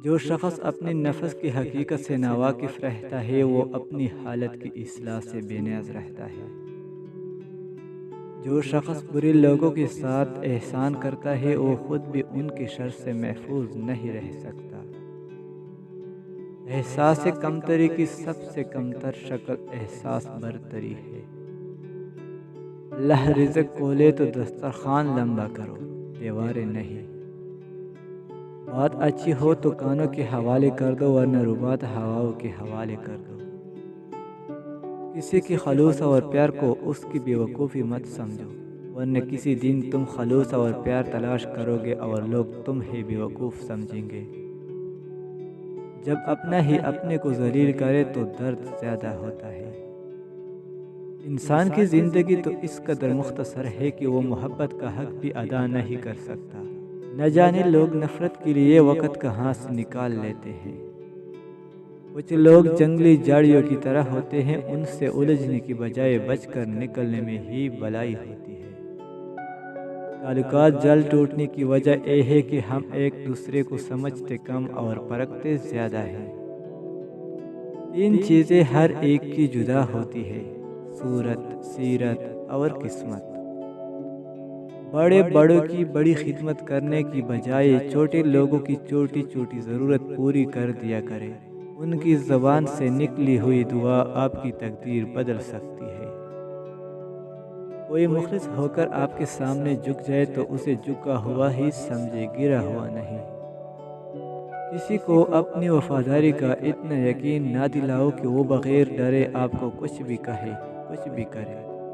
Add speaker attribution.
Speaker 1: جو شخص اپنی نفس کی حقیقت سے ناواقف رہتا ہے وہ اپنی حالت کی اصلاح سے بے نیاز رہتا ہے۔ جو شخص برے لوگوں کے ساتھ احسان کرتا ہے وہ خود بھی ان کے شر سے محفوظ نہیں رہ سکتا۔ احساس کمتری کی سب سے کمتر شکل احساس برتری ہے۔ اللہ رزق کھولے تو دسترخوان لمبا کرو، دیواریں نہیں۔ بات اچھی ہو تو کانوں کے حوالے کر دو ورنہ ربات ہواؤں کے حوالے کر دو۔ کسی کی خلوص اور پیار کو اس کی بیوقوفی مت سمجھو، ورنہ کسی دن تم خلوص اور پیار تلاش کرو گے اور لوگ تمہیں بیوقوف سمجھیں گے۔ جب اپنا ہی اپنے کو ذلیل کرے تو درد زیادہ ہوتا ہے۔ انسان کی زندگی تو اس قدر مختصر ہے کہ وہ محبت کا حق بھی ادا نہیں کر سکتا۔ نہ جانے لوگ نفرت کے لیے وقت کہاں سے نکال لیتے ہیں۔ کچھ لوگ جنگلی جھاڑیوں کی طرح ہوتے ہیں، ان سے الجھنے کی بجائے بچ کر نکلنے میں ہی بھلائی ہوتی ہے۔ تعلقات جل ٹوٹنے کی وجہ یہ ہے کہ ہم ایک دوسرے کو سمجھتے کم اور پرکھتے زیادہ ہیں۔ تین چیزیں ہر ایک کی جدا ہوتی ہے: صورت، سیرت اور قسمت۔ بڑے بڑوں کی بڑی خدمت کرنے کی بجائے چھوٹے لوگوں کی چھوٹی چھوٹی ضرورت پوری کر دیا کریں۔ ان کی زبان سے نکلی ہوئی دعا آپ کی تقدیر بدل سکتی ہے۔ کوئی مخلص ہو کر آپ کے سامنے جھک جائے تو اسے جھکا ہوا ہی سمجھے، گرا ہوا نہیں۔ کسی کو اپنی وفاداری کا اتنا یقین نہ دلاؤ کہ وہ بغیر ڈرے آپ کو کچھ بھی کہے، کچھ بھی کرے۔